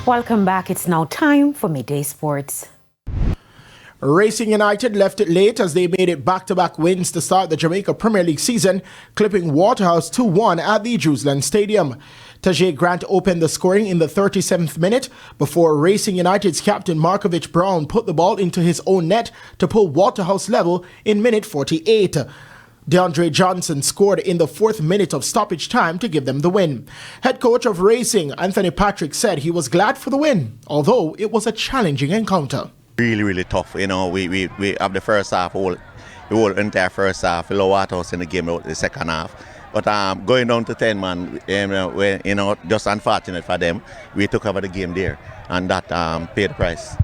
Welcome back. It's now time for Midday Sports. Racing United left it late as they made it back-to-back wins to start the Jamaica Premier League season, clipping Waterhouse 2-1 at the Jerusalem Stadium. Tajay Grant opened the scoring in the 37th minute before Racing United's captain Markovich Brown put the ball into his own net to pull Waterhouse level in minute 48. DeAndre Johnson scored in the 4th minute of stoppage time to give them the win. Head coach of Racing, Anthony Patrick, said he was glad for the win, although it was a challenging encounter. Really tough. You know, we have the first half, the whole entire first half, low Waterhouse in the game, the second half. But going down to 10 man, just unfortunate for them, we took over the game there, and that paid the price.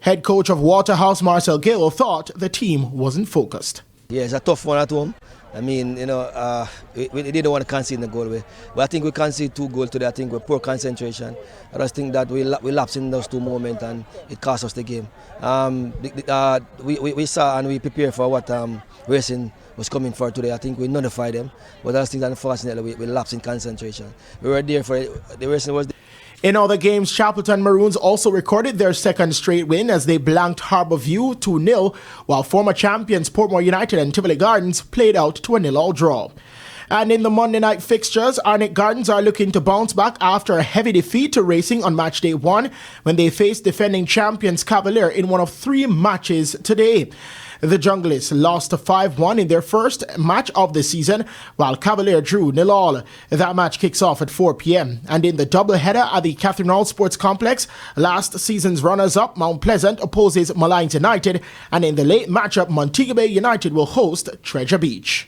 Head coach of Waterhouse, Marcel Gill, thought the team wasn't focused. Yeah, it's a tough one at home. I mean, we didn't want to concede the goal. But I think we conceded 2 goals today. I think we're poor concentration. I just think that we lapsed in those 2 moments and it cost us the game. We saw and we prepared for what Racing was coming for today. I think we notified them. But I just think that unfortunately we lapsed in concentration. We were there for it. The Racing was there. In other games, Chapelton Maroons also recorded their second straight win as they blanked Harbourview 2-0, while former champions Portmore United and Tivoli Gardens played out to a 0-0 draw. And in the Monday night fixtures, Arnett Gardens are looking to bounce back after a heavy defeat to Racing on match day 1 when they faced defending champions Cavalier in one of 3 matches today. The Junglists lost 5-1 in their first match of the season, while Cavalier drew 0-0. That match kicks off at 4 p.m. And in the doubleheader at the Catherine Hall Sports Complex, last season's runners-up Mount Pleasant opposes Malines United, and in the late matchup, Montego Bay United will host Treasure Beach.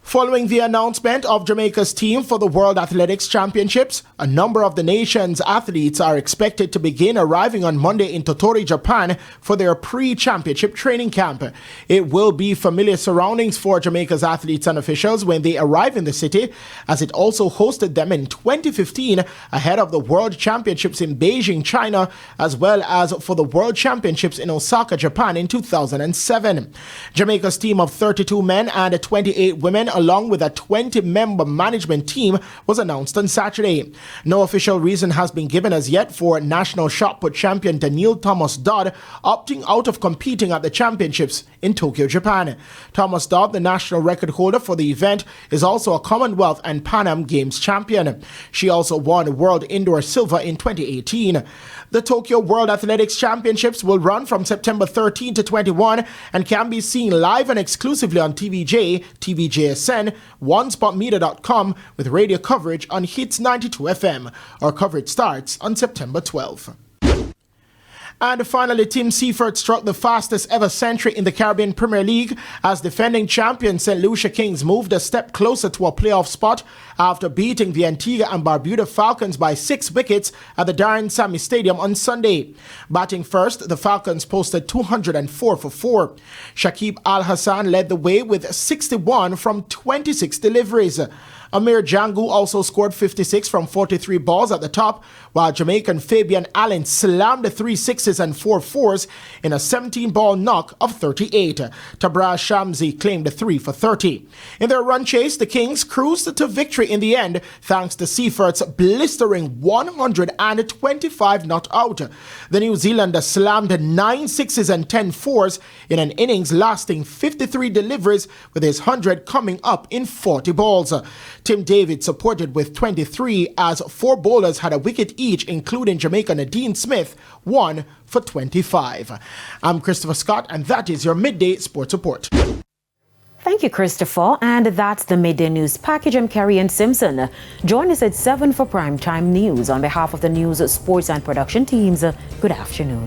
Following the announcement of Jamaica's team for the World Athletics Championships, a number of the nation's athletes are expected to begin arriving on Monday in Tottori, Japan for their pre-championship training camp. It will be familiar surroundings for Jamaica's athletes and officials when they arrive in the city, as it also hosted them in 2015 ahead of the World Championships in Beijing, China, as well as for the World Championships in Osaka, Japan in 2007. Jamaica's team of 32 men and 28 women along with a 20-member management team was announced on Saturday. No official reason has been given as yet for national shot put champion Daniel Thomas Dodd opting out of competing at the championships in Tokyo, Japan. Thomas Dodd, the national record holder for the event, is also a Commonwealth and Pan Am Games champion. She also won World Indoor Silver in 2018. The Tokyo World Athletics Championships will run from September 13 to 21 and can be seen live and exclusively on TVJ, TVJSN, OneSpotMedia.com with radio coverage on Hits 92 FM. Our coverage starts on September 12. And finally, Tim Seifert struck the fastest ever century in the Caribbean Premier League as defending champion St. Lucia Kings moved a step closer to a playoff spot after beating the Antigua and Barbuda Falcons by 6 wickets at the Darren Sammy Stadium on Sunday. Batting first, the Falcons posted 204 for 4. Shakib Al Hassan led the way with 61 from 26 deliveries. Amir Jangu also scored 56 from 43 balls at the top, while Jamaican Fabian Allen slammed 3 sixes and 4 fours in a 17-ball knock of 38. Tabra Shamsi claimed 3 for 30. In their run chase, the Kings cruised to victory in the end thanks to Seifert's blistering 125 not out. The New Zealander slammed 9 sixes and 10 fours in an innings lasting 53 deliveries, with his 100 coming up in 40 balls. Tim David supported with 23 as 4 bowlers had a wicket each, including Jamaican Nadine Smith, 1 for 25. I'm Christopher Scott, and that is your Midday Sports Report. Thank you, Christopher. And that's the Midday News Package. I'm Carrie Ann Simpson. Join us at 7 for Primetime News. On behalf of the news, sports and production teams, good afternoon.